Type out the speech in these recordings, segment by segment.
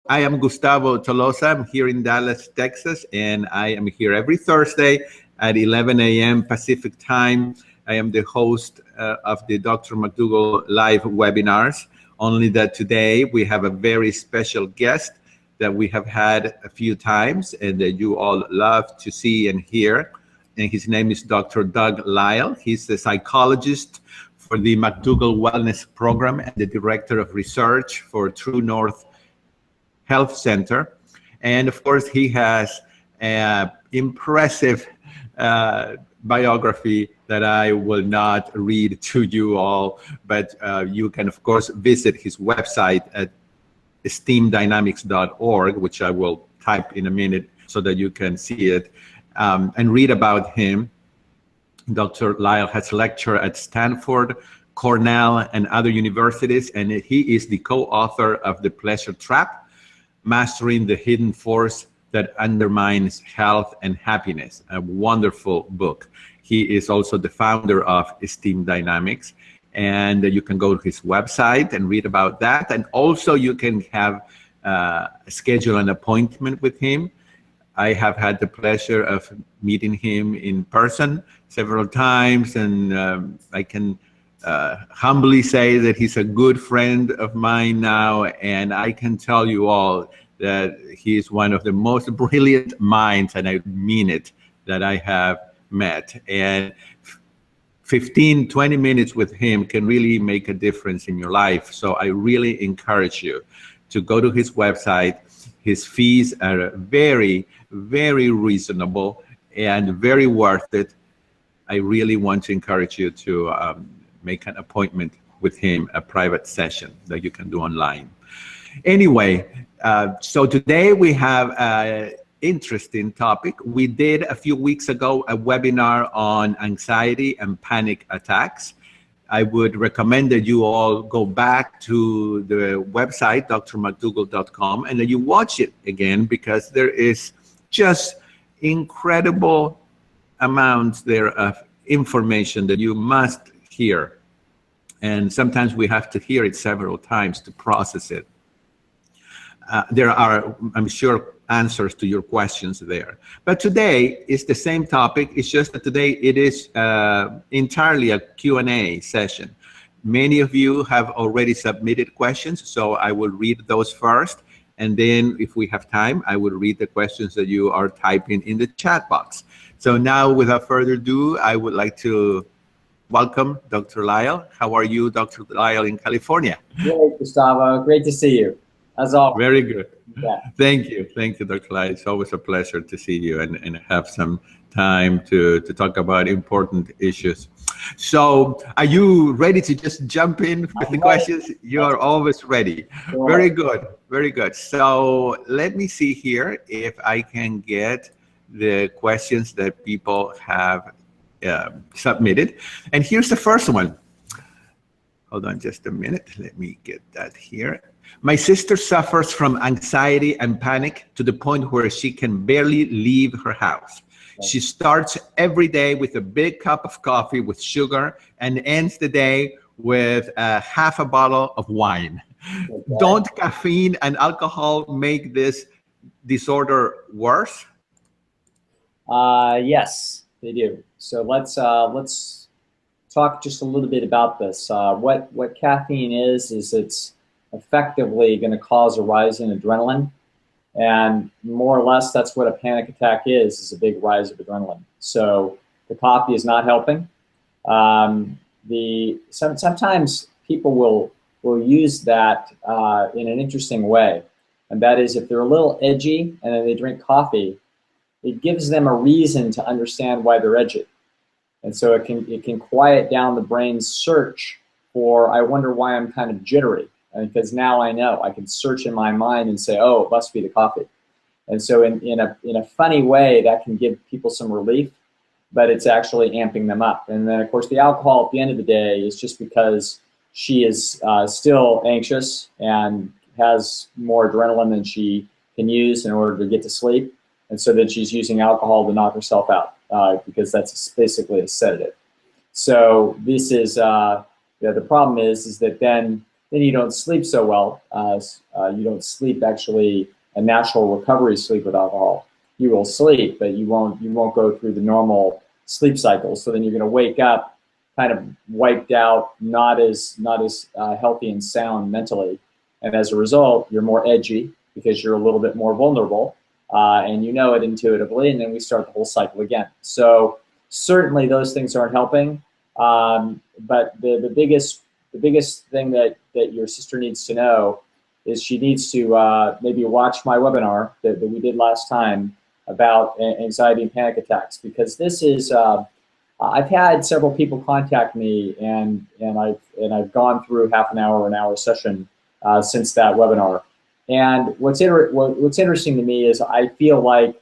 I am Gustavo Tolosa. I'm here in Dallas, Texas, and I am here every Thursday at 11 a.m. Pacific time. I am the host of the Dr. McDougall live webinars, only that today we have a very special guest that we have had a few times and that you all love to see and hear. And his name is Dr. Doug Lisle. He's a psychologist for the McDougall Wellness Program and the Director of Research for True North Health Center. And of course, he has an impressive biography that I will not read to you all, but you can, of course, visit his website at esteemdynamics.org, which I will type in a minute so that you can see it and read about him. Dr. Lisle has lectured at Stanford, Cornell, and other universities, and he is the co-author of The Pleasure Trap: Mastering the Hidden Force That Undermines Health and Happiness, a wonderful book. He is also the founder of Esteem Dynamics, and you can go to his website and read about that. And also you can have schedule an appointment with him. I have had the pleasure of meeting him in person several times, and I can humbly say that he's a good friend of mine now, and I can tell you all that he is one of the most brilliant minds, and I mean it, that I have met. And 15, 20 minutes with him can really make a difference in your life. So I really encourage you to go to his website. His fees are very, very reasonable and very worth it. I really want to encourage you to make an appointment with him, a private session that you can do online. Anyway, so today we have an interesting topic. We did a few weeks ago a webinar on anxiety and panic attacks. I would recommend that you all go back to the website, drmcdougall.com, and that you watch it again, because there is just incredible amounts there of information that you must hear. And sometimes we have to hear it several times to process it. There are, I'm sure, answers to your questions there. But today is the same topic. It's just that today it is entirely a Q&A session. Many of you have already submitted questions, so I will read those first. And then if we have time, I will read the questions that you are typing in the chat box. So now, without further ado, I would like to welcome Dr. Lisle. How are you, Dr. Lisle, in California? Great, Gustavo. Great to see you, as always. Very good. Yeah. Thank you, Dr. Lisle. It's always a pleasure to see you and have some time to talk about important issues. So are you ready to just jump in with the questions? You are always ready. Sure. Very good, very good. So let me see here if I can get the questions that people have submitted. And here's the first one. Hold on just a minute. Let me get that here. My sister suffers from anxiety and panic to the point where she can barely leave her house. She starts every day with a big cup of coffee with sugar and ends the day with half a bottle of wine. Okay. Don't caffeine and alcohol make this disorder worse? Yes, they do. So let's talk just a little bit about this. What caffeine is it's effectively going to cause a rise in adrenaline, and more or less that's what a panic attack is a big rise of adrenaline. So the coffee is not helping. Sometimes people will use that in an interesting way, and that is if they're a little edgy and then they drink coffee, it gives them a reason to understand why they're edgy. And so it can quiet down the brain's search for, I wonder why I'm kind of jittery. Because now I know, I can search in my mind and say, oh, it must be the coffee. And so in a funny way, that can give people some relief, but it's actually amping them up. And then of course the alcohol at the end of the day is just because she is still anxious and has more adrenaline than she can use in order to get to sleep. And so then she's using alcohol to knock herself out because that's basically a sedative. So this is, the problem is that then then you don't sleep so well. You don't sleep actually a natural recovery sleep with alcohol. You will sleep, but you won't go through the normal sleep cycle. So then you're going to wake up kind of wiped out, not as healthy and sound mentally, and as a result, you're more edgy because you're a little bit more vulnerable, and you know it intuitively, and then we start the whole cycle again. So certainly those things aren't helping, but the biggest thing that your sister needs to know is she needs to maybe watch my webinar that we did last time about anxiety and panic attacks, because this is I've had several people contact me, and I've gone through half an hour session since that webinar. And what's interesting to me is I feel like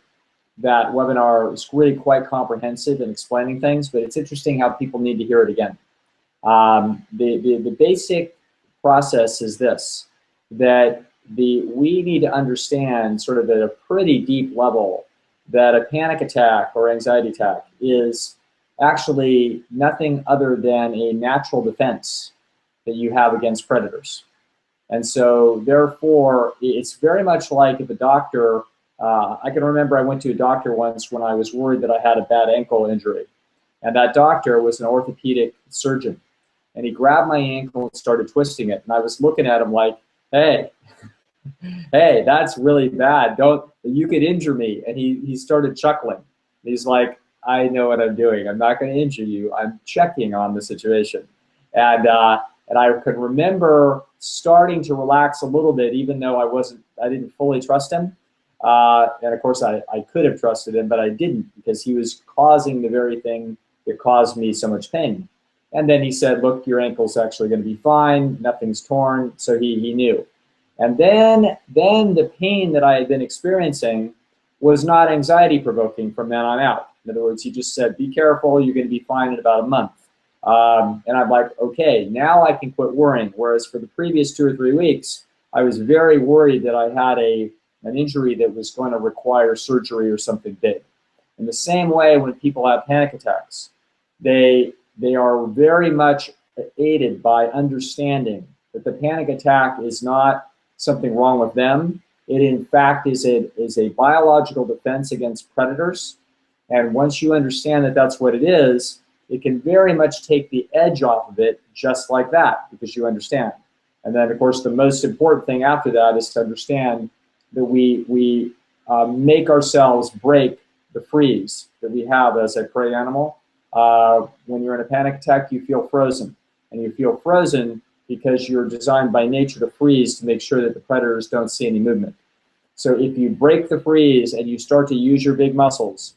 that webinar is really quite comprehensive in explaining things, but it's interesting how people need to hear it again. The basic process is this, that we need to understand sort of at a pretty deep level that a panic attack or anxiety attack is actually nothing other than a natural defense that you have against predators. And so therefore, it's very much like if a doctor, I can remember I went to a doctor once when I was worried that I had a bad ankle injury. And that doctor was an orthopedic surgeon. And he grabbed my ankle and started twisting it. And I was looking at him like, hey, hey, that's really bad. You could injure me. And he started chuckling. He's like, I know what I'm doing. I'm not going to injure you. I'm checking on the situation. And I could remember starting to relax a little bit, even though I didn't fully trust him. And of course, I could have trusted him, but I didn't, because he was causing the very thing that caused me so much pain. And then he said, look, your ankle's actually going to be fine. Nothing's torn. So he knew. And then the pain that I had been experiencing was not anxiety provoking from then on out. In other words, he just said, be careful, you're going to be fine in about a month. And I'm like, okay, now I can quit worrying. Whereas for the previous 2 or 3 weeks, I was very worried that I had an injury that was going to require surgery or something big. In the same way, when people have panic attacks, they are very much aided by understanding that the panic attack is not something wrong with them. It, in fact, is a biological defense against predators. And once you understand that that's what it is, it can very much take the edge off of it just like that, because you understand. And then, of course, the most important thing after that is to understand that we make ourselves break the freeze that we have as a prey animal. When you're in a panic attack, you feel frozen. And you feel frozen because you're designed by nature to freeze to make sure that the predators don't see any movement. So if you break the freeze and you start to use your big muscles,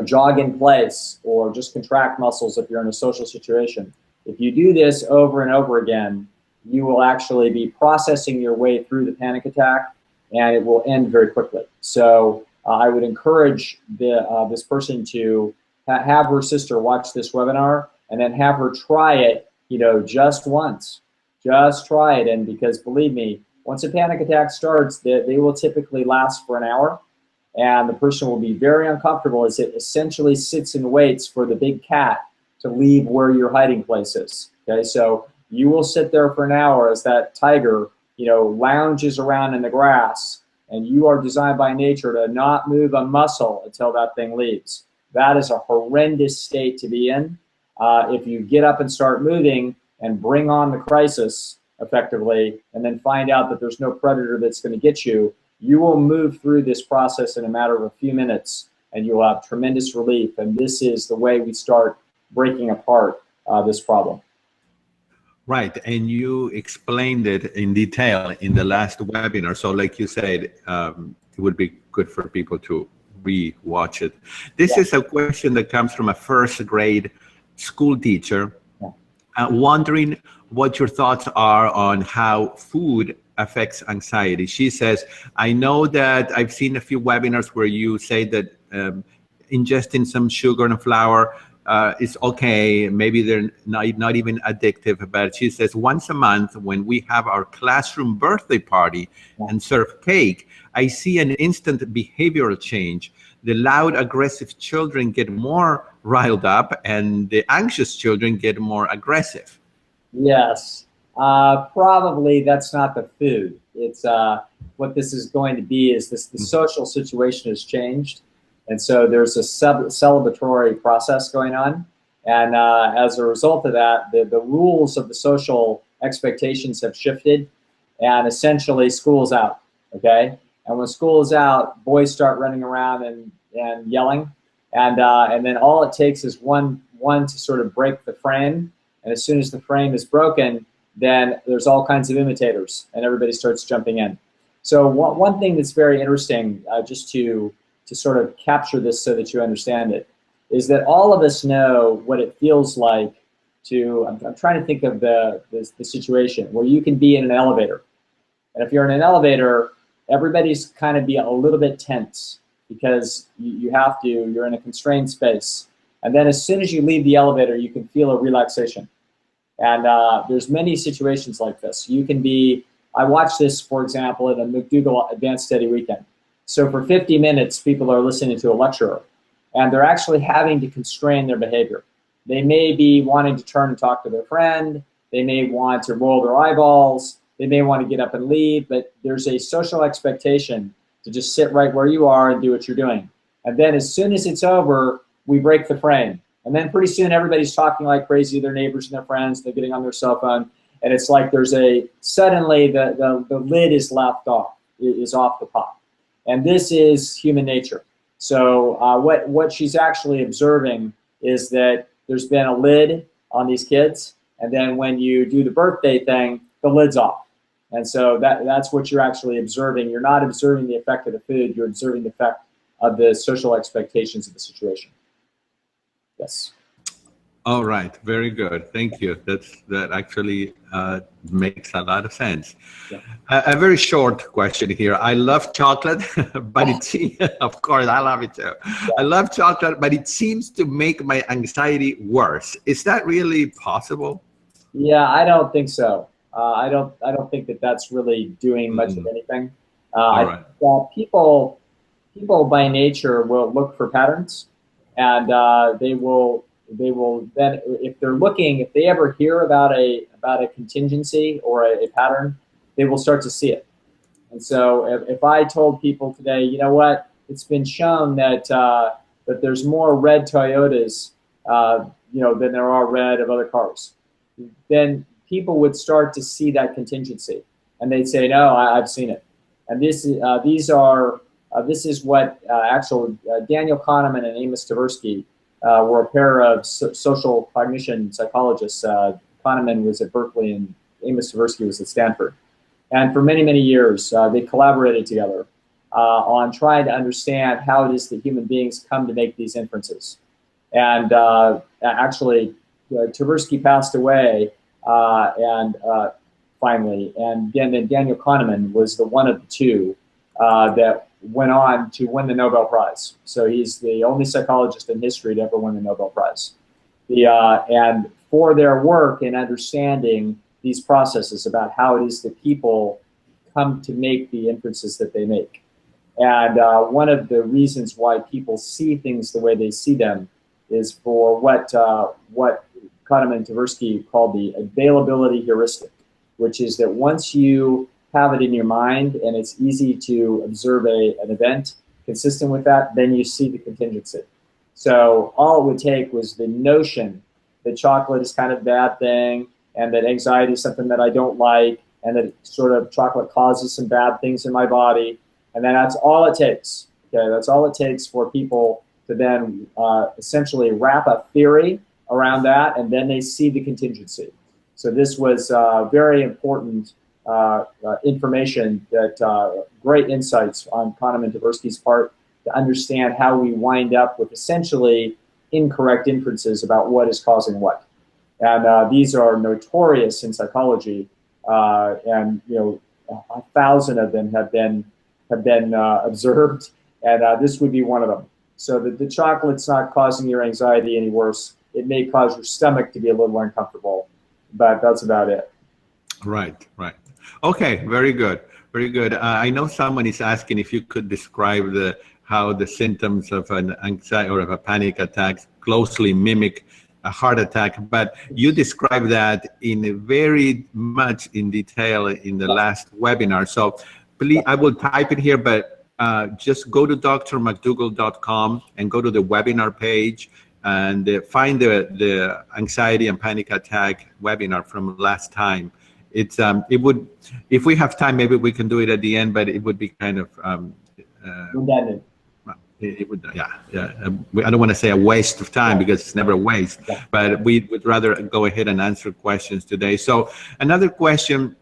jog in place or just contract muscles if you're in a social situation, if you do this over and over again, you will actually be processing your way through the panic attack, and it will end very quickly. So I would encourage this person to have her sister watch this webinar and then have her try it, just once. Just try it. And because believe me, once a panic attack starts, they will typically last for an hour, and the person will be very uncomfortable as it essentially sits and waits for the big cat to leave where your hiding place is. Okay, so you will sit there for an hour as that tiger, lounges around in the grass, and you are designed by nature to not move a muscle until that thing leaves. That is a horrendous state to be in. If you get up and start moving and bring on the crisis effectively, and then find out that there's no predator that's going to get you, you will move through this process in a matter of a few minutes, and you'll have tremendous relief. And this is the way we start breaking apart this problem. Right, and you explained it in detail in the last webinar. So like you said, it would be good for people to re-watch it. This is a question that comes from a first grade school teacher, wondering what your thoughts are on how food affects anxiety. She says, I know that I've seen a few webinars where you say that ingesting some sugar and flour is okay, maybe they're not even addictive, but she says once a month when we have our classroom birthday party and serve cake, I see an instant behavioral change. The loud, aggressive children get more riled up and the anxious children get more aggressive. Yes, Probably that's not the food. It's what this is going to be is this the social situation has changed, and so there's a celebratory process going on, and as a result of that, the rules of the social expectations have shifted, and essentially school's out. Okay, and when school is out, boys start running around and yelling, and then all it takes is one to sort of break the frame, and as soon as the frame is broken, then there's all kinds of imitators, and everybody starts jumping in. So one thing that's very interesting, just to sort of capture this so that you understand it, is that all of us know what it feels like to, I'm trying to think of the situation where you can be in an elevator. And if you're in an elevator, everybody's kind of be a little bit tense because you're in a constrained space. And then as soon as you leave the elevator, you can feel a relaxation. And there's many situations like this. You can be, I watched this, for example, at a McDougall Advanced Study Weekend. So for 50 minutes, people are listening to a lecturer, and they're actually having to constrain their behavior. They may be wanting to turn and talk to their friend. They may want to roll their eyeballs. They may want to get up and leave, but there's a social expectation to just sit right where you are and do what you're doing. And then as soon as it's over, we break the frame. And then pretty soon everybody's talking like crazy to their neighbors and their friends. They're getting on their cell phone. And it's like suddenly the lid is left off, is off the pot. And this is human nature. So what she's actually observing is that there's been a lid on these kids. And then when you do the birthday thing, the lid's off. And so that's what you're actually observing. You're not observing the effect of the food. You're observing the effect of the social expectations of the situation. Yes. All right. Very good. Thank you. That actually makes a lot of sense. Yeah. A very short question here. I love chocolate, but it seems, of course, I love it too. Yeah. I love chocolate, but it seems to make my anxiety worse. Is that really possible? Yeah, I don't think so. I don't think that that's really doing much of anything. I think that people by nature will look for patterns, and they will then, if they ever hear about a contingency or a pattern, they will start to see it. And so if I told people today, you know what, it's been shown that that there's more red Toyotas, than there are red of other cars, then people would start to see that contingency, and they'd say, no, I've seen it. And this is what Daniel Kahneman and Amos Tversky were a pair of social cognition psychologists. Kahneman was at Berkeley and Amos Tversky was at Stanford. And for many, many years, they collaborated together on trying to understand how it is that human beings come to make these inferences. And actually, Tversky passed away finally, and then Daniel Kahneman was the one of the two that went on to win the Nobel Prize. So he's the only psychologist in history to ever win the Nobel Prize. And for their work in understanding these processes about how it is that people come to make the inferences that they make. And one of the reasons why people see things the way they see them is for what Kahneman and Tversky called the availability heuristic, which is that once you have it in your mind and it's easy to observe an event consistent with that, then you see the contingency. So all it would take was the notion that chocolate is kind of a bad thing, and that anxiety is something that I don't like, and that sort of chocolate causes some bad things in my body, and then that's all it takes. Okay, that's all it takes for people to then essentially wrap a theory around that, and then they see the contingency. So this was very important information, that great insights on Kahneman and Tversky's part to understand how we wind up with essentially incorrect inferences about what is causing what. And these are notorious in psychology, and 1,000 of them have been observed, and this would be one of them. So that the chocolate's not causing your anxiety any worse. It may cause your stomach to be a little uncomfortable, but that's about it. Right. Okay, very good, very good. I know someone is asking if you could describe how the symptoms of an anxiety or of a panic attack closely mimic a heart attack, but you described that in a very much in detail in the last webinar. So please, I will type it here, but just go to drmcdougall.com and go to the webinar page and find the anxiety and panic attack webinar from last time. It would, if we have time, maybe we can do it at the end, but it would be kind of redundant. It would, yeah. I don't want to say a waste of time because it's never a waste, but we would rather go ahead and answer questions today. So another question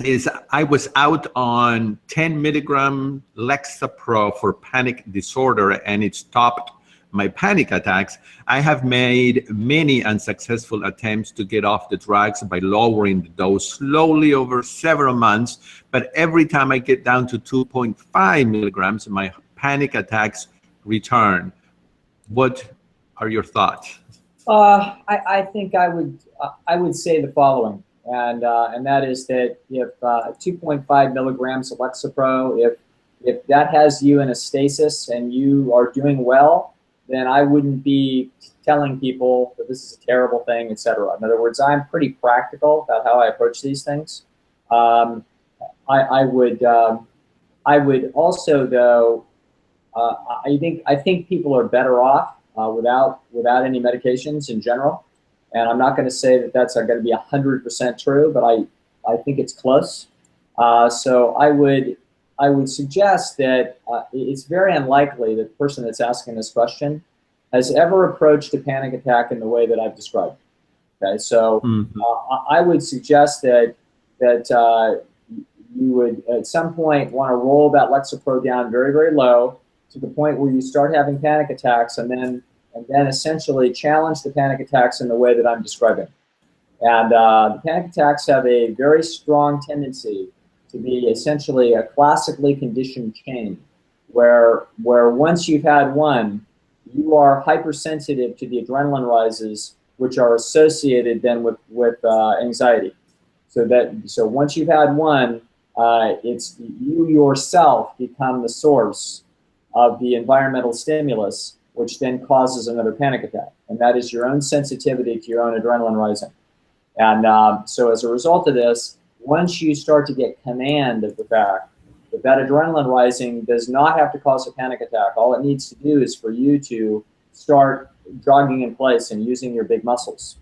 is, I was out on 10 milligram Lexapro for panic disorder and it stopped my panic attacks. I have made many unsuccessful attempts to get off the drugs by lowering the dose slowly over several months, but every time I get down to 2.5 milligrams, my panic attacks return. What are your thoughts? I think I would say the following, and that is that if 2.5 milligrams of Lexapro, if that has you in a stasis and you are doing well, then I wouldn't be telling people that this is a terrible thing, etc. In other words, I'm pretty practical about how I approach these things. I would also, though, I think people are better off without any medications in general, and I'm not going to say that that's going to be 100% true, but I think it's close. So I would suggest that it's very unlikely that the person that's asking this question has ever approached a panic attack in the way that I've described. Okay, so I would suggest that you would at some point want to roll that Lexapro down very, very low to the point where you start having panic attacks, and then essentially challenge the panic attacks in the way that I'm describing. And the panic attacks have a very strong tendency to be essentially a classically conditioned chain, where once you've had one, you are hypersensitive to the adrenaline rises, which are associated then with anxiety. So once you've had one, it's you yourself become the source of the environmental stimulus, which then causes another panic attack, and that is your own sensitivity to your own adrenaline rising. And so as a result of this, once you start to get command of the fact that that adrenaline rising does not have to cause a panic attack, all it needs to do is for you to start jogging in place and using your big muscles.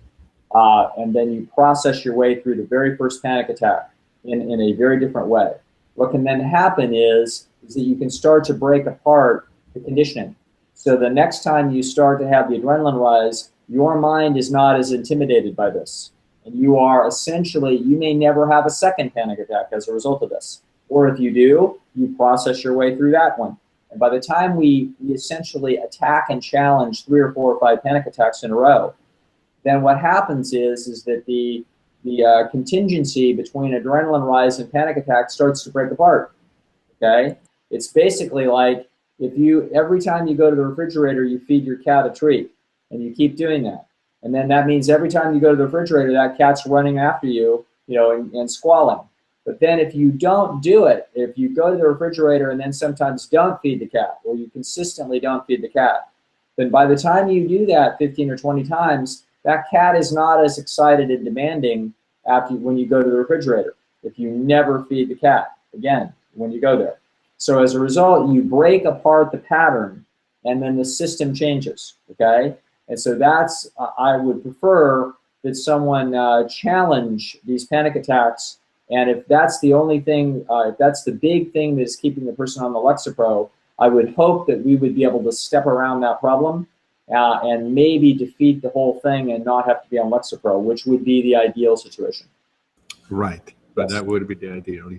And then you process your way through the very first panic attack in a very different way. What can then happen is that you can start to break apart the conditioning. So the next time you start to have the adrenaline rise, your mind is not as intimidated by this. And you are essentially, you may never have a second panic attack as a result of this. Or if you do, you process your way through that one. And by the time we essentially attack and challenge 3 or 4 or 5 panic attacks in a row, then what happens is that the contingency between adrenaline rise and panic attack starts to break apart. Okay? It's basically like if every time you go to the refrigerator, you feed your cat a treat, and you keep doing that. And then that means every time you go to the refrigerator, that cat's running after you, and squalling. But then if you don't do it, if you go to the refrigerator and then sometimes don't feed the cat, or you consistently don't feed the cat, then by the time you do that 15 or 20 times, that cat is not as excited and demanding when you go to the refrigerator, if you never feed the cat again when you go there. So as a result, you break apart the pattern, and then the system changes, okay? And so that's, I would prefer that someone challenge these panic attacks, and if that's the only thing, if that's the big thing that is keeping the person on the Lexapro, I would hope that we would be able to step around that problem and maybe defeat the whole thing and not have to be on Lexapro, which would be the ideal situation. Right. But that would be the ideal.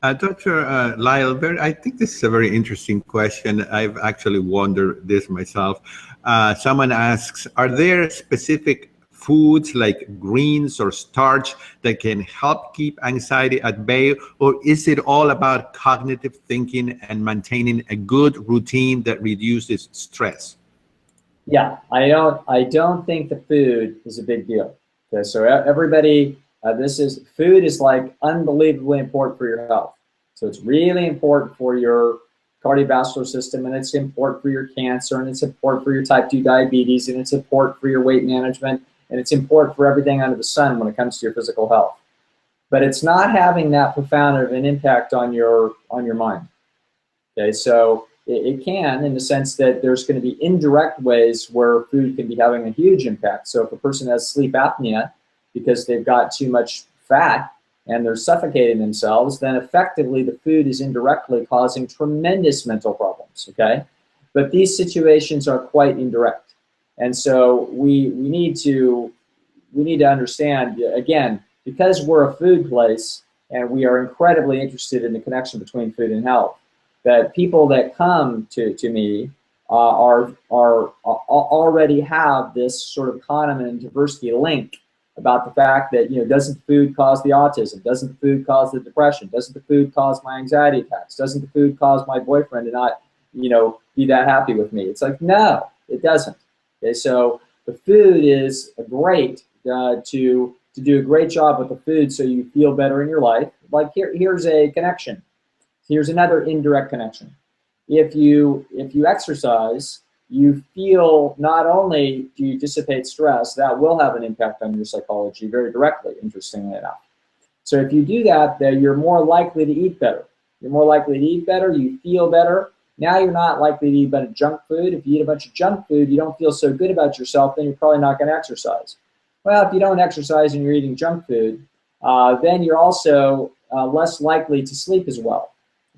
Dr. Lisle, I think this is a very interesting question. I've actually wondered this myself. Someone asks, are there specific foods like greens or starch that can help keep anxiety at bay, or is it all about cognitive thinking and maintaining a good routine that reduces stress? Yeah, I don't think the food is a big deal. Okay, so everybody, food is like unbelievably important for your health. So it's really important for your cardiovascular system, and it's important for your cancer, and it's important for your type 2 diabetes, and it's important for your weight management, and it's important for everything under the sun when it comes to your physical health. But it's not having that profound of an impact on your mind. Okay, so it can, in the sense that there's going to be indirect ways where food can be having a huge impact. So if a person has sleep apnea because they've got too much fat and they're suffocating themselves, then effectively the food is indirectly causing tremendous mental problems, okay? But these situations are quite indirect. And so we need to understand, again, because we're a food place and we are incredibly interested in the connection between food and health, that people that come to me already have this sort of Kahneman and Tversky link about the fact that, you know, doesn't the food cause the autism? Doesn't the food cause the depression? Doesn't the food cause my anxiety attacks? Doesn't the food cause my boyfriend to not, you know, be that happy with me? It's like, no, it doesn't. Okay, so the food is great to do a great job with the food so you feel better in your life. Like here's a connection. Here's another indirect connection. If you exercise, you feel, not only do you dissipate stress, that will have an impact on your psychology very directly, interestingly enough. So if you do that, then you're more likely to eat better. You're more likely to eat better, you feel better. Now you're not likely to eat a bunch of junk food. If you eat a bunch of junk food, you don't feel so good about yourself, then you're probably not going to exercise. Well, if you don't exercise and you're eating junk food, then you're also less likely to sleep as well.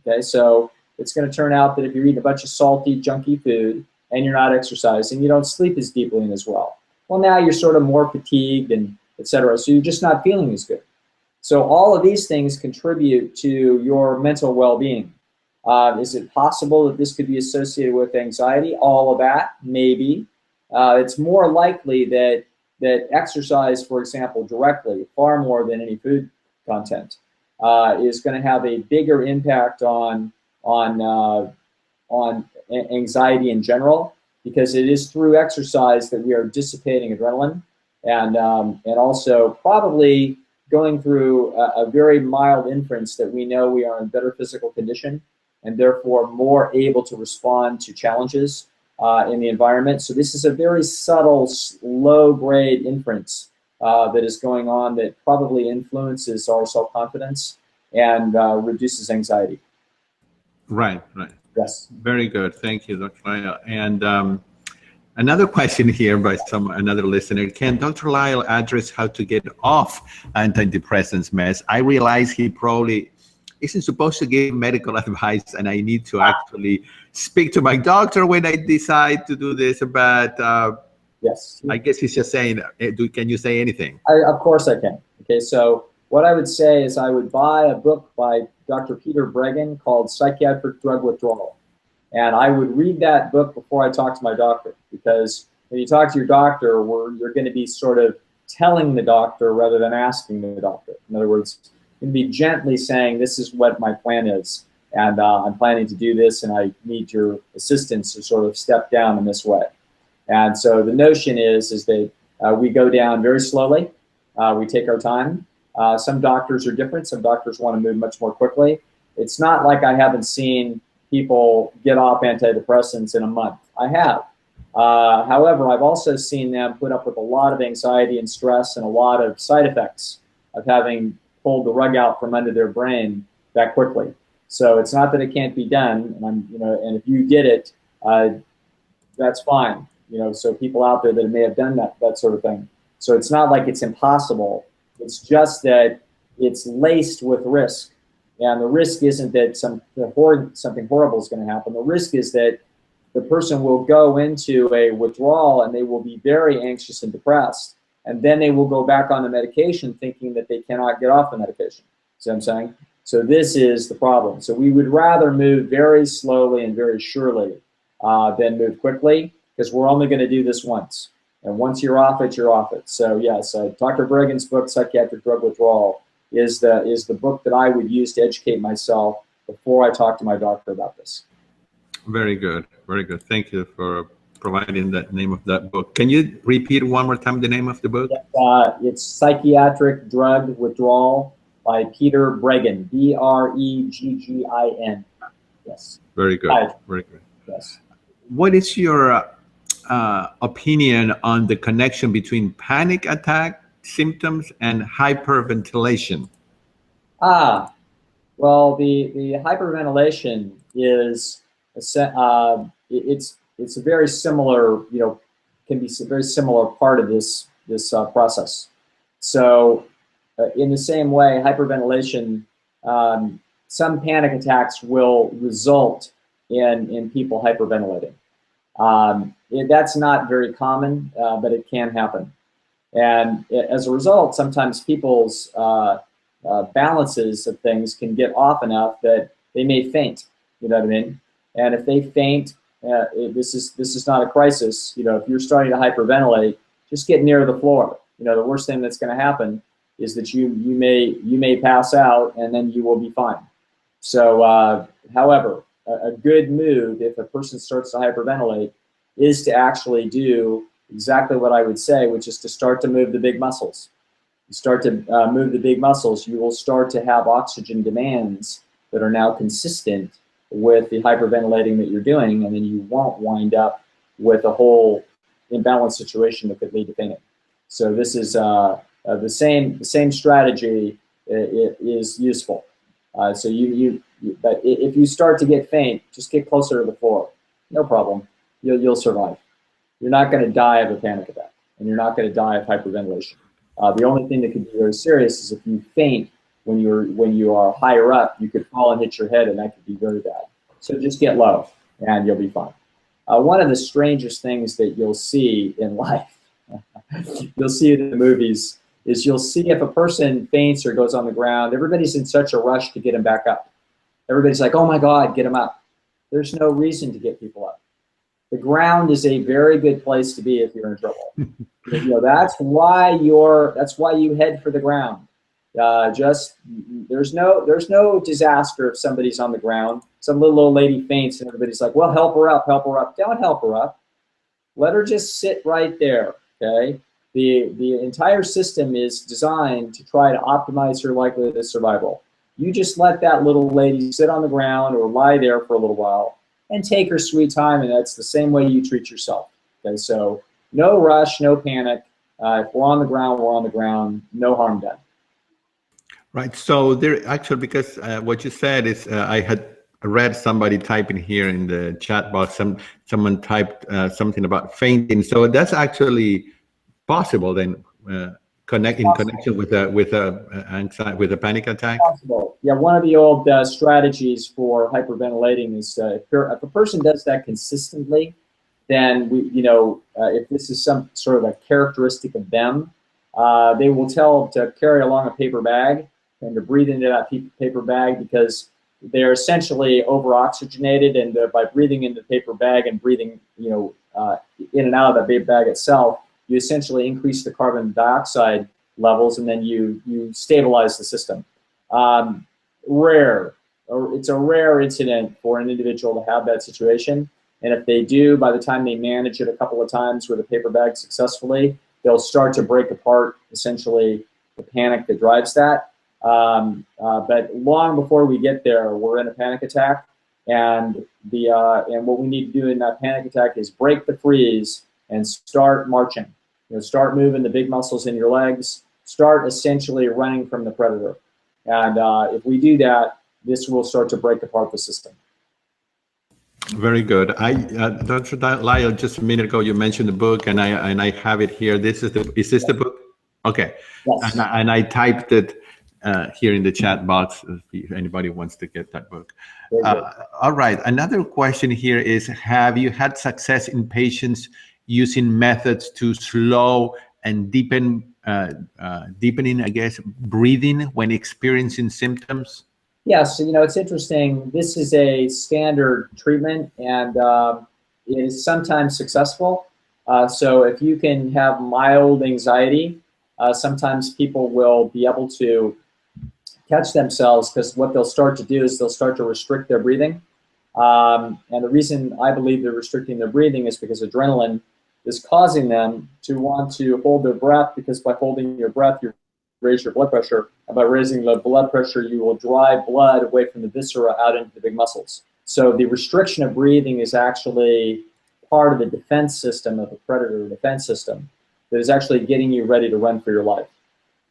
Okay, so it's going to turn out that if you're eating a bunch of salty, junky food and you're not exercising, you don't sleep as deeply and as well. Well, now you're sort of more fatigued and et cetera, so you're just not feeling as good. So all of these things contribute to your mental well-being. Is it possible that this could be associated with anxiety? All of that, maybe. It's more likely that exercise, for example, directly, far more than any food content, is going to have a bigger impact on anxiety in general, because it is through exercise that we are dissipating adrenaline and also probably going through a very mild inference that we know we are in better physical condition and therefore more able to respond to challenges in the environment. So this is a very subtle, low-grade inference that is going on that probably influences our self-confidence and reduces anxiety. Right, right. Yes. Very good. Thank you, Dr. Lisle. And another question here by another listener. Can Dr. Lisle address how to get off antidepressants meds? I realize he probably isn't supposed to give medical advice, and I need to actually speak to my doctor when I decide to do this, but yes, I guess he's just saying, can you say anything? Of course I can. Okay, so what I would say is I would buy a book by Dr. Peter Breggin called Psychiatric Drug Withdrawal. And I would read that book before I talk to my doctor, because when you talk to your doctor, you're going to be sort of telling the doctor rather than asking the doctor. In other words, you're going to be gently saying, this is what my plan is, and I'm planning to do this, and I need your assistance to sort of step down in this way. And so the notion is that we go down very slowly. We take our time. Some doctors are different. Some doctors want to move much more quickly. It's not like I haven't seen people get off antidepressants in a month. I have. However, I've also seen them put up with a lot of anxiety and stress and a lot of side effects of having pulled the rug out from under their brain that quickly. So it's not that it can't be done, and if you did it, that's fine. So people out there that may have done that sort of thing. So it's not like it's impossible. It's just that it's laced with risk. And the risk isn't that something horrible is going to happen. The risk is that the person will go into a withdrawal and they will be very anxious and depressed. And then they will go back on the medication thinking that they cannot get off the medication. See what I'm saying? So this is the problem. So we would rather move very slowly and very surely than move quickly, because we're only going to do this once. And once you're off it, you're off it. So yes, Dr. Breggin's book, Psychiatric Drug Withdrawal, is the book that I would use to educate myself before I talk to my doctor about this. Very good. Very good. Thank you for providing the name of that book. Can you repeat one more time the name of the book? It's Psychiatric Drug Withdrawal by Peter Breggin, B-R-E-G-G-I-N. Yes. Very good. Right. Very good. Yes. What is your opinion on the connection between panic attack symptoms and hyperventilation? Well, the hyperventilation is it's a very similar, can be a very similar part of this process. So, in the same way, hyperventilation, some panic attacks will result in people hyperventilating. That's not very common, but it can happen. And as a result, sometimes people's balances of things can get off enough that they may faint. You know what I mean? And if they faint, this is not a crisis. If you're starting to hyperventilate, just get near the floor. The worst thing that's going to happen is that you may pass out, and then you will be fine. So, however, a good move if a person starts to hyperventilate is to actually do exactly what I would say, which is to start to move the big muscles. You start to move the big muscles, you will start to have oxygen demands that are now consistent with the hyperventilating that you're doing, and then you won't wind up with a whole imbalanced situation that could lead to fainting. So this is the same strategy is useful. So but if you start to get faint, just get closer to the floor. No problem. You'll survive. You're not going to die of a panic attack, and you're not going to die of hyperventilation. The only thing that could be very serious is if you faint when you are higher up, you could fall and hit your head, and that could be very bad. So just get low, and you'll be fine. One of the strangest things that you'll see in life, you'll see it in the movies, is you'll see if a person faints or goes on the ground, everybody's in such a rush to get him back up. Everybody's like, oh my God, get him up. There's no reason to get people up. The ground is a very good place to be if you're in trouble. That's why you head for the ground. There's no disaster if somebody's on the ground. Some little old lady faints and everybody's like, well, help her up, help her up. Don't help her up. Let her just sit right there. Okay. The entire system is designed to try to optimize her likelihood of survival. You just let that little lady sit on the ground or lie there for a little while and take her sweet time, and that's the same way you treat yourself. Okay, so no rush, no panic. If we're on the ground, we're on the ground. No harm done. Right. So there actually, because what you said is, I had read somebody typing here in the chat box. Someone typed something about fainting. So that's actually possible then. Connection with anxiety, with a panic attack. Possible. Yeah, one of the old strategies for hyperventilating is if a person does that consistently, then if this is some sort of a characteristic of them, they will tell to carry along a paper bag and to breathe into that paper bag, because they're essentially over-oxygenated, and by breathing into the paper bag and breathing in and out of that paper bag itself, you essentially increase the carbon dioxide levels, and then you stabilize the system. It's a rare incident for an individual to have that situation, and if they do, by the time they manage it a couple of times with a paper bag successfully, they'll start to break apart essentially the panic that drives that. But long before we get there, we're in a panic attack, and what we need to do in that panic attack is break the freeze and start marching. Start moving the big muscles in your legs. Start essentially running from the predator. And if we do that, this will start to break apart the system. Very good. Dr. Lisle, just a minute ago, you mentioned the book, and I have it here. Is this the book? Okay. Yes. And I typed it here in the chat box if anybody wants to get that book. All right. Another question here is, have you had success in patients using methods to slow and deepening, I guess, breathing when experiencing symptoms? Yes, it's interesting. This is a standard treatment, and it is sometimes successful. So if you can have mild anxiety, sometimes people will be able to catch themselves, because what they'll start to do is they'll start to restrict their breathing. And the reason I believe they're restricting their breathing is because adrenaline is causing them to want to hold their breath, because by holding your breath, you raise your blood pressure. And by raising the blood pressure, you will drive blood away from the viscera out into the big muscles. So the restriction of breathing is actually part of the defense system of the predator defense system that is actually getting you ready to run for your life.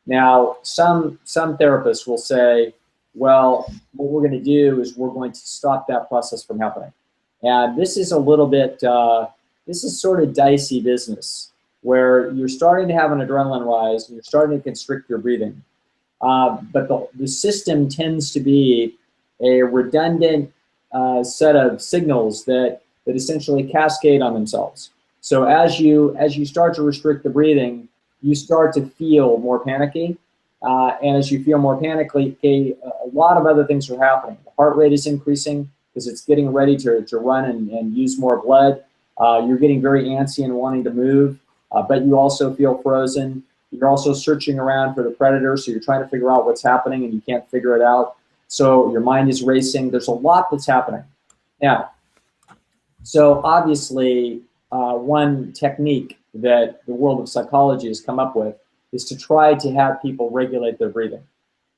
Now, some therapists will say, well, what we're going to do is we're going to stop that process from happening. And this is a little bit, this is sort of dicey business, where you're starting to have an adrenaline rise and you're starting to constrict your breathing. But the system tends to be a redundant set of signals that essentially cascade on themselves. So as you start to restrict the breathing, you start to feel more panicky. And as you feel more panicky, a lot of other things are happening. The heart rate is increasing because it's getting ready to run and use more blood. You're getting very antsy and wanting to move, but you also feel frozen. You're also searching around for the predator, so you're trying to figure out what's happening and you can't figure it out. So your mind is racing. There's a lot that's happening. Now, so obviously, one technique that the world of psychology has come up with is to try to have people regulate their breathing,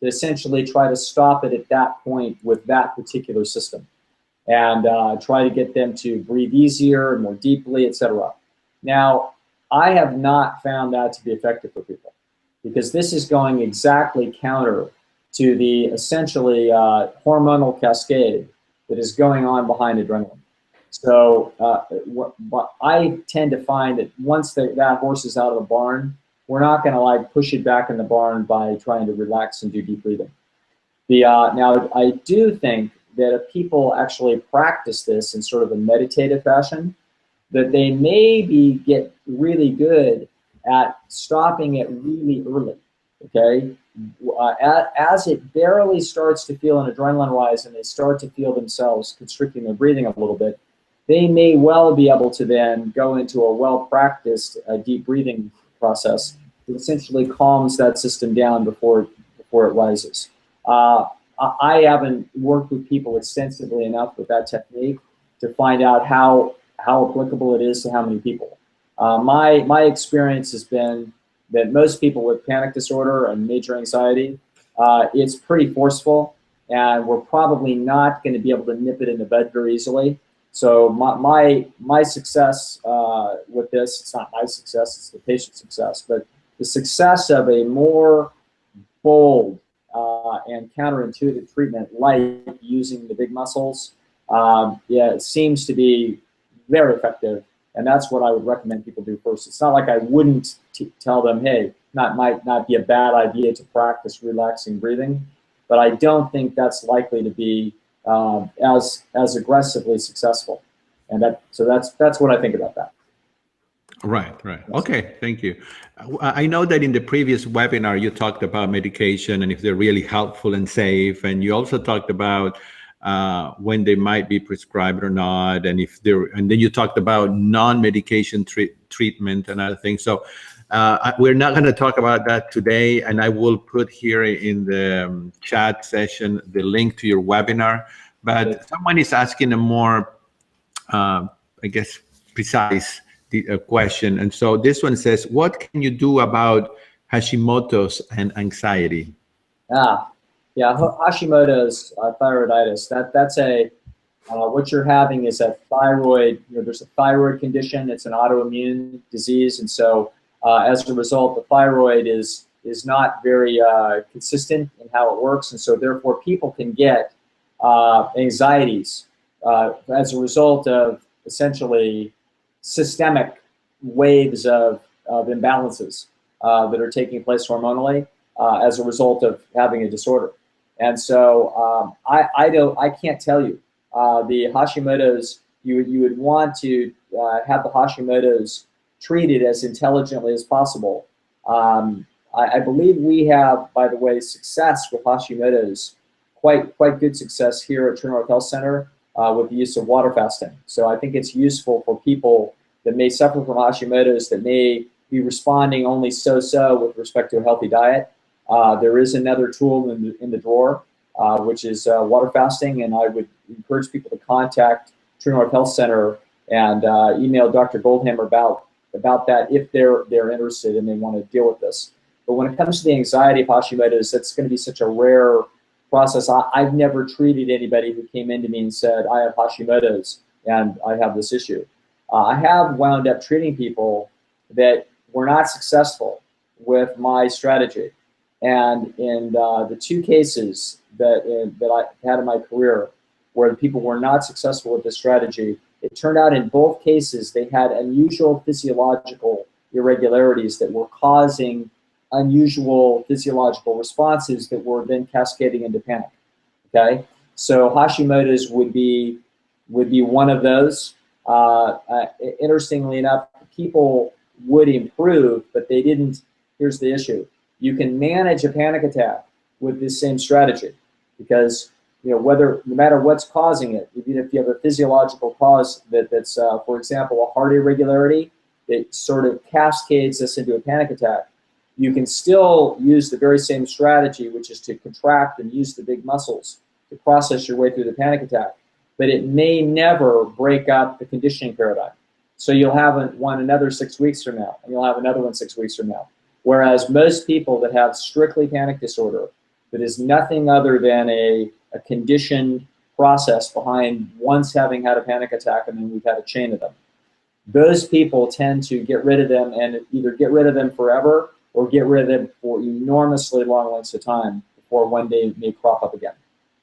to essentially try to stop it at that point with that particular system, and try to get them to breathe easier and more deeply, etc. Now, I have not found that to be effective for people, because this is going exactly counter to the essentially hormonal cascade that is going on behind adrenaline. So what I tend to find that once that horse is out of the barn, we're not going to like push it back in the barn by trying to relax and do deep breathing. Now, I do think that if people actually practice this in sort of a meditative fashion, that they maybe get really good at stopping it really early, okay? As it barely starts to feel an adrenaline rise and they start to feel themselves constricting their breathing a little bit, they may well be able to then go into a well-practiced deep breathing process that essentially calms that system down before it rises. I haven't worked with people extensively enough with that technique to find out how applicable it is to how many people. My experience has been that most people with panic disorder and major anxiety, it's pretty forceful, and we're probably not going to be able to nip it in the bud very easily. So my success with this, it's not my success, it's the patient's success, but the success of a more bold and counterintuitive treatment like using the big muscles, yeah, it seems to be very effective, and that's what I would recommend people do first. It's not like I wouldn't tell them, hey, might not be a bad idea to practice relaxing breathing, but I don't think that's likely to be as aggressively successful, and so that's what I think about that. Right. Okay, thank you. I know that in the previous webinar you talked about medication and if they're really helpful and safe, and you also talked about when they might be prescribed or not, and and then you talked about non-medication treatment and other things. So we're not going to talk about that today, and I will put here in the chat session the link to your webinar. But someone is asking a more, I guess, precise question, and so this one says, "What can you do about Hashimoto's and anxiety?" Yeah, Hashimoto's thyroiditis. That's what you're having is a thyroid. There's a thyroid condition. It's an autoimmune disease, and so as a result, the thyroid is not very consistent in how it works, and so therefore people can get anxieties as a result of essentially systemic waves of imbalances that are taking place hormonally as a result of having a disorder. And so I can't tell you. The Hashimoto's, you would want to have the Hashimoto's treated as intelligently as possible. I believe we have, by the way, success with Hashimoto's, quite good success here at True North Health Center with the use of water fasting. So I think it's useful for people that may suffer from Hashimoto's that may be responding only so-so with respect to a healthy diet. There is another tool in the drawer, which is water fasting, and I would encourage people to contact True North Health Center and email Dr. Goldhammer about that if they're interested and they want to deal with this. But when it comes to the anxiety of Hashimoto's, that's going to be such a rare process. I've never treated anybody who came into me and said, I have Hashimoto's and I have this issue. I have wound up treating people that were not successful with my strategy. And in the two cases that I had in my career where the people were not successful with this strategy, it turned out in both cases they had unusual physiological irregularities that were causing unusual physiological responses that were then cascading into panic. Okay, so Hashimoto's would be one of those. Interestingly enough, people would improve, but they didn't. Here's the issue: you can manage a panic attack with this same strategy, because no matter what's causing it, even if you have a physiological cause that's for example, a heart irregularity that sort of cascades us into a panic attack, you can still use the very same strategy, which is to contract and use the big muscles to process your way through the panic attack. But it may never break up the conditioning paradigm. So you'll have one another 6 weeks from now, and you'll have another one 6 weeks from now. Whereas most people that have strictly panic disorder, that is nothing other than a conditioned process behind once having had a panic attack and then we've had a chain of them, those people tend to get rid of them, and either get rid of them forever or get rid of them for enormously long lengths of time before one day may crop up again.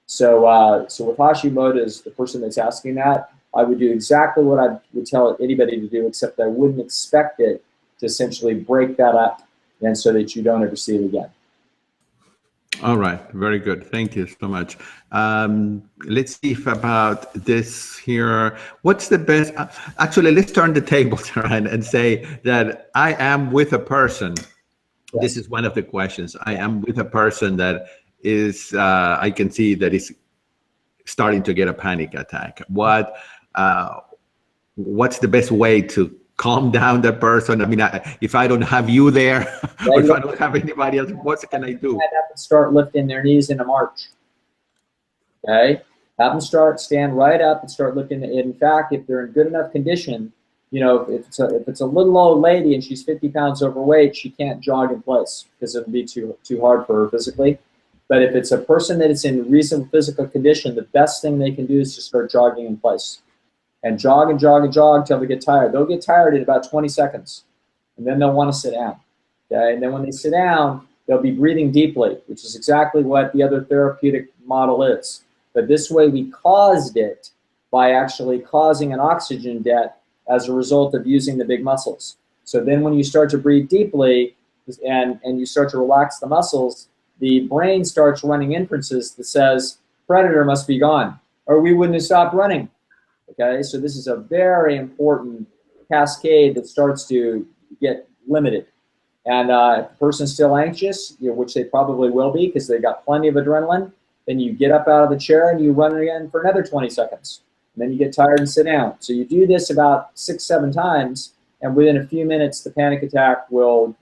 So, so with Hashimoto's, the person that's asking that, I would do exactly what I would tell anybody to do, except I wouldn't expect it to essentially break that up, and so that you don't ever see it again. All right, very good. Thank you so much. Let's see about this here. What's the best? Actually, let's turn the tables around and say that I am with a person. Yes. This is one of the questions. I am with a person that is, I can see that is starting to get a panic attack. What's the best way to calm down that person? I mean, if I don't have you there, or if I don't have anybody else, what can I do? Have them start lifting their knees in a march. Okay, have them stand right up and start lifting. In fact, if they're in good enough condition, if it's a little old lady and she's 50 pounds overweight, she can't jog in place because it would be too hard for her physically. But if it's a person that is in reasonable physical condition, the best thing they can do is to start jogging in place. And jog and jog and jog till they get tired. They'll get tired in about 20 seconds, and then they'll want to sit down. Okay, and then when they sit down, they'll be breathing deeply, which is exactly what the other therapeutic model is. But this way, we caused it by actually causing an oxygen debt as a result of using the big muscles. So then when you start to breathe deeply and you start to relax the muscles, the brain starts running inferences that says, predator must be gone, or we wouldn't have stopped running. Okay, so this is a very important cascade that starts to get limited. And if the person's still anxious, which they probably will be because they got plenty of adrenaline, then you get up out of the chair and you run again for another 20 seconds. And then you get tired and sit down. So you do this about 6, 7 times, and within a few minutes, the panic attack will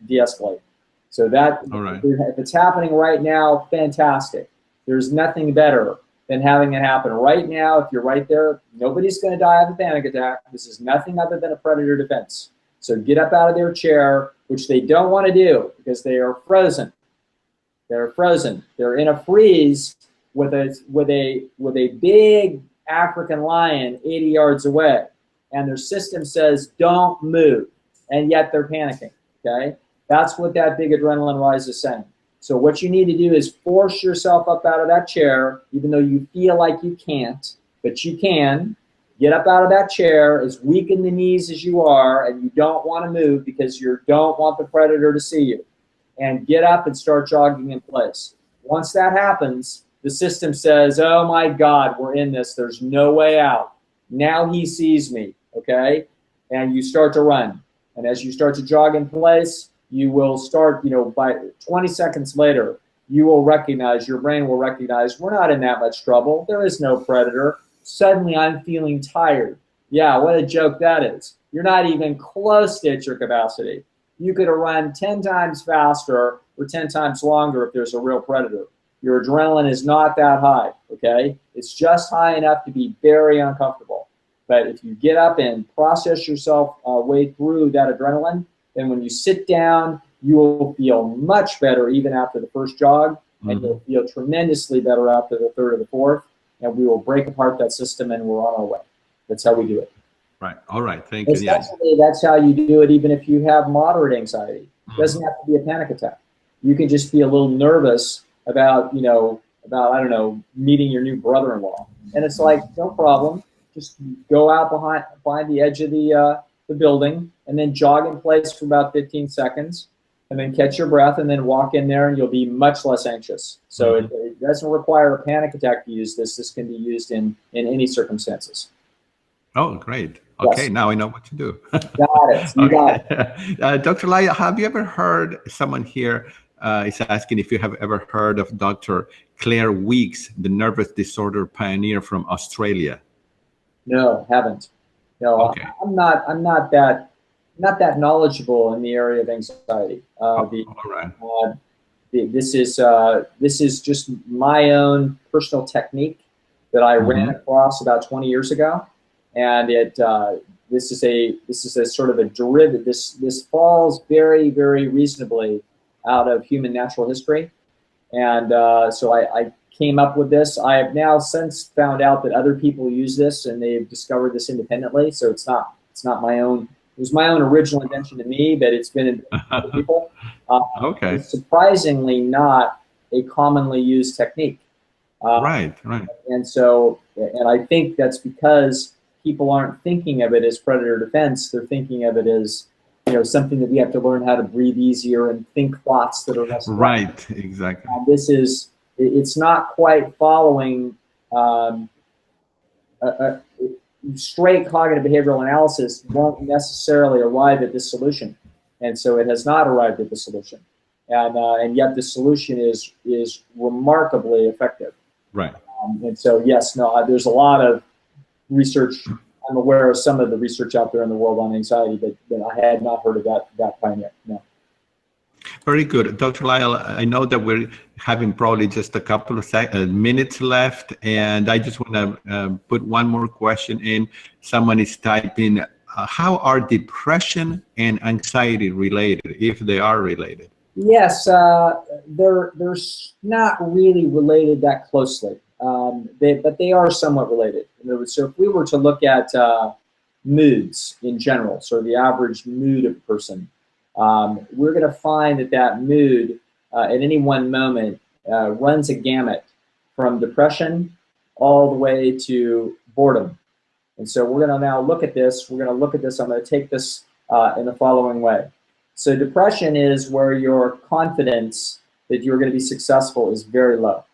de-escalate. So that, if it's happening right now, fantastic. There's nothing better than having it happen right now. If you're right there, nobody's going to die of a panic attack. This is nothing other than a predator defense. So get up out of their chair, which they don't want to do because they are frozen. They're frozen. They're in a freeze with a big African lion 80 yards away, and their system says don't move, and yet they're panicking. Okay, that's what that big adrenaline rise is saying. So what you need to do is force yourself up out of that chair, even though you feel like you can't, but you can. Get up out of that chair, as weak in the knees as you are, and you don't want to move because you don't want the predator to see you. And get up and start jogging in place. Once that happens, the system says, oh my God, we're in this. There's no way out. Now he sees me, okay? And you start to run. And as you start to jog in place, you will start, by 20 seconds later, you will recognize, your brain will recognize, we're not in that much trouble. There is no predator. Suddenly I'm feeling tired. Yeah, what a joke that is. You're not even close to at your capacity. You could have run 10 times faster or 10 times longer if there's a real predator. Your adrenaline is not that high, okay? It's just high enough to be very uncomfortable. But if you get up and process yourself way through that adrenaline, then when you sit down, you will feel much better even after the first jog. and you'll feel tremendously better after the third or the fourth, and we will break apart that system, and we're on our way. That's how we do it. Right. All right. Thank you. Essentially, that's how you do it, even if you have moderate anxiety. It doesn't have to be a panic attack. You can just be a little nervous about, I don't know, meeting your new brother-in-law, and it's like, no problem. Just go out behind the edge of the building, and then jog in place for about 15 seconds, and then catch your breath, and then walk in there, and you'll be much less anxious. So it doesn't require a panic attack to use this. This can be used in any circumstances. Oh, great. Okay, now I know what to do. Got it. You got it. Dr. Lisle, have you ever heard, someone here is asking if you have ever heard of Dr. Claire Weeks, the nervous disorder pioneer from Australia? No, haven't. No, okay. I'm not that knowledgeable in the area of anxiety. All right. This is just my own personal technique that I ran across about 20 years ago. And this is a sort of a derivative. This falls very, very reasonably out of human natural history, and so I came up with this. I have now since found out that other people use this, and they've discovered this independently. So it's not my own. It was my own original invention to me, but it's been in other people. Okay. It's surprisingly not a commonly used technique. Right. And so, and I think that's because people aren't thinking of it as predator defense. They're thinking of it as, something that we have to learn how to breathe easier and think thoughts that are less. Right, exactly. It's not quite following a straight cognitive behavioral analysis won't necessarily arrive at this solution. And so it has not arrived at the solution. And yet the solution is remarkably effective. Right. And so, yes, no, there's a lot of research. I'm aware of some of the research out there in the world on anxiety, but I had not heard of that pioneer. No. Very good. Dr. Lisle, I know that we're having probably just a couple of minutes left, and I just want to put one more question in. Someone is typing, how are depression and anxiety related, if they are related? Yes, they're not really related that closely. But they are somewhat related. So if we were to look at moods in general, so the average mood of a person, we're going to find that mood at any one moment runs a gamut from depression all the way to boredom. And so we're going to now look at this. I'm going to take this in the following way. So depression is where your confidence that you're going to be successful is very low.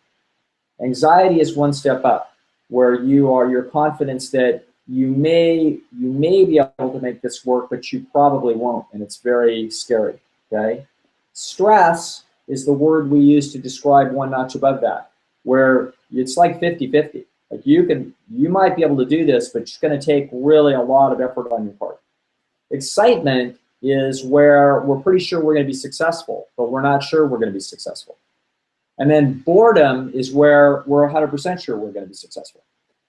Anxiety is one step up, where your confidence that you may be able to make this work, but you probably won't, and it's very scary. Okay. Stress is the word we use to describe one notch above that, where it's like 50-50. Like you might be able to do this, but it's going to take really a lot of effort on your part. Excitement is where we're pretty sure we're going to be successful, but we're not sure we're going to be successful. And then boredom is where we're 100% sure we're going to be successful.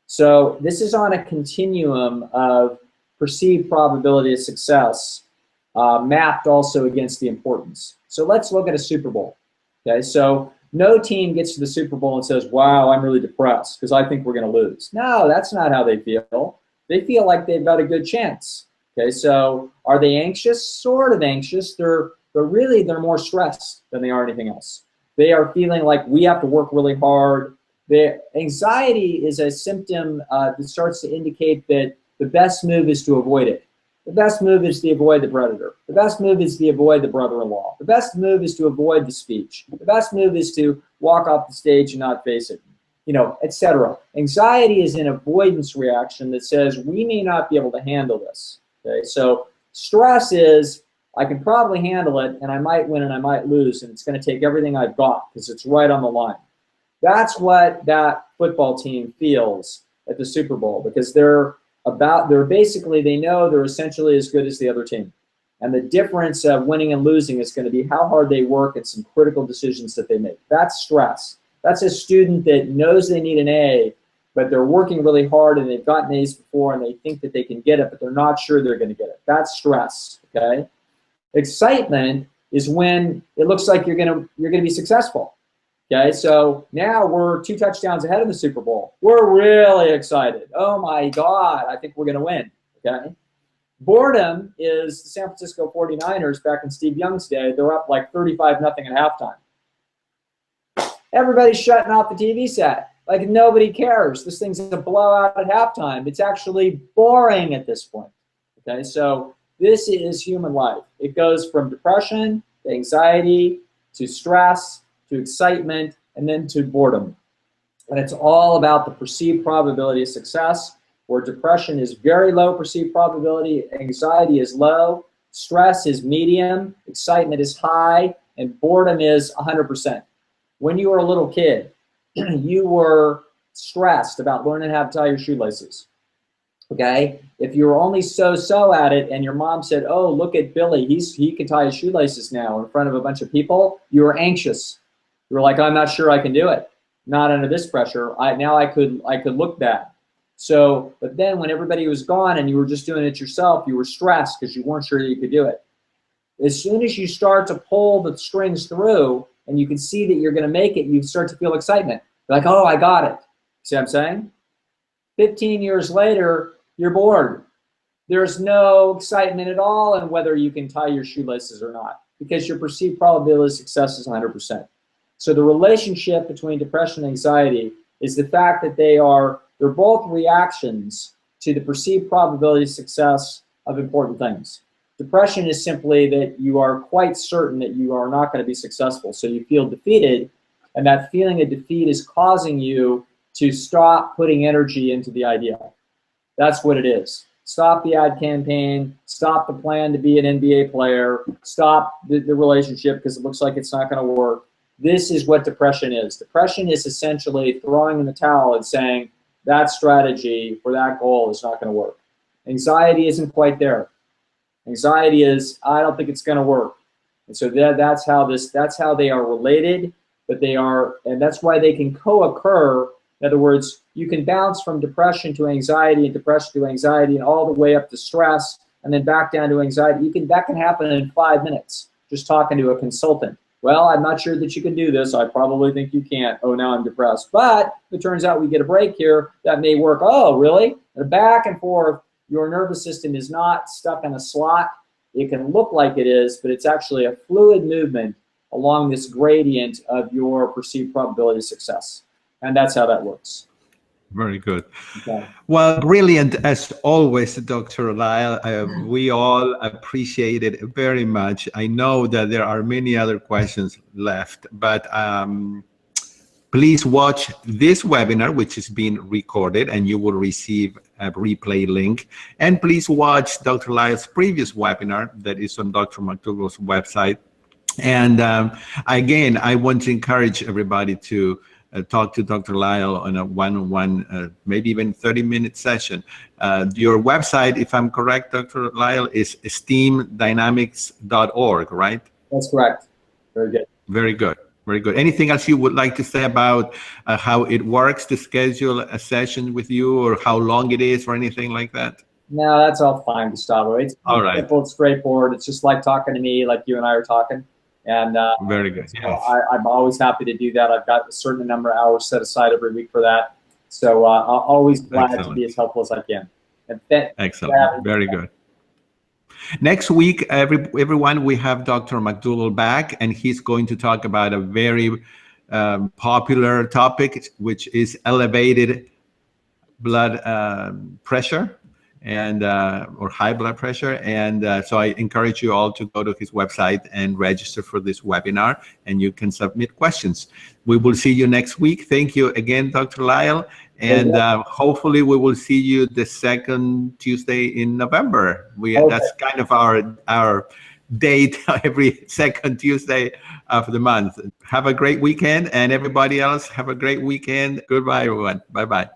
So this is on a continuum of perceived probability of success mapped also against the importance. So let's look at a Super Bowl. Okay, so no team gets to the Super Bowl and says, wow, I'm really depressed because I think we're going to lose. No, that's not how they feel. They feel like they've got a good chance. Okay, so are they anxious? Sort of anxious. They're more stressed than they are anything else. They are feeling like we have to work really hard. Their anxiety is a symptom that starts to indicate that the best move is to avoid it. The best move is to avoid the predator. The best move is to avoid the brother-in-law. The best move is to avoid the speech. The best move is to walk off the stage and not face it, etc. Anxiety is an avoidance reaction that says we may not be able to handle this. Okay, so stress is, I can probably handle it, and I might win and I might lose, and it's going to take everything I've got because it's right on the line. That's what that football team feels at the Super Bowl, because they know they're essentially as good as the other team. And the difference of winning and losing is going to be how hard they work and some critical decisions that they make. That's stress. That's a student that knows they need an A, but they're working really hard and they've gotten A's before and they think that they can get it, but they're not sure they're going to get it. That's stress, okay? Excitement is when it looks like you're going to be successful. Okay, so now we're 2 touchdowns ahead of the Super Bowl. We're really excited. Oh my God, I think we're going to win. Okay. Boredom is the San Francisco 49ers back in Steve Young's day. They're up like 35-0 at halftime. Everybody's shutting off the TV set. Like nobody cares. This thing's a blowout at halftime. It's actually boring at this point. Okay, so this is human life. It goes from depression to anxiety to stress to excitement and then to boredom. And it's all about the perceived probability of success, where depression is very low perceived probability, anxiety is low, stress is medium, excitement is high, and boredom is 100%. When you were a little kid, you were stressed about learning how to tie your shoelaces. Okay? If you were only so-so at it and your mom said, oh, look at Billy, he can tie his shoelaces now in front of a bunch of people, you were anxious. You were like, I'm not sure I can do it. Not under this pressure. Now I could look bad. So, but then when everybody was gone and you were just doing it yourself, you were stressed because you weren't sure you could do it. As soon as you start to pull the strings through and you can see that you're going to make it, you start to feel excitement. You're like, oh, I got it. See what I'm saying? 15 years later, you're bored. There's no excitement at all in whether you can tie your shoelaces or not because your perceived probability of success is 100%. So the relationship between depression and anxiety is the fact that they're both reactions to the perceived probability of success of important things. Depression is simply that you are quite certain that you are not going to be successful, so you feel defeated, and that feeling of defeat is causing you to stop putting energy into the idea. That's what it is. Stop the ad campaign, stop the plan to be an NBA player, stop the relationship because it looks like it's not going to work. This is what depression is. Depression is essentially throwing in the towel and saying, that strategy for that goal is not going to work. Anxiety isn't quite there. Anxiety is, I don't think it's going to work. And so that's how they are related, but and that's why they can co-occur. In other words, you can bounce from depression to anxiety and depression to anxiety and all the way up to stress and then back down to anxiety. That can happen in 5 minutes, just talking to a consultant. Well, I'm not sure that you can do this. I probably think you can't. Oh, now I'm depressed. But it turns out we get a break here. That may work. Oh, really? And back and forth, your nervous system is not stuck in a slot. It can look like it is, but it's actually a fluid movement along this gradient of your perceived probability of success. And that's how that works. Very good. Okay. Well, brilliant as always, Dr. Lisle. We all appreciate it very much. I know that there are many other questions left, but please watch this webinar, which is being recorded, and you will receive a replay link. And please watch Dr. Lisle's previous webinar that is on Dr. McDougall's website. And again, I want to encourage everybody to talk to Dr. Lisle on a one-on-one, maybe even 30-minute session. Your website, if I'm correct, Dr. Lisle, is esteemdynamics.org, right? That's correct. Very good. Very good. Very good. Anything else you would like to say about how it works to schedule a session with you, or how long it is, or anything like that? No, that's all fine, Gustavo. It's all right. Simple, it's straightforward. It's just like talking to me, like you and I are talking. And very good. Yes. I'm always happy to do that. I've got a certain number of hours set aside every week for that. So I'm always glad to be as helpful as I can. And excellent. Very good. Next week, everyone, we have Dr. McDougall back, and he's going to talk about a very popular topic, which is elevated blood pressure and or high blood pressure. And so I encourage you all to go to his website and register for this webinar, and you can submit questions. We will see you next week. Thank you again, Dr. Lisle. And hopefully we will see you the second Tuesday in November. That's kind of our date, every second Tuesday of the month. Have a great weekend, and everybody else have a great weekend. Goodbye, everyone. Bye-bye.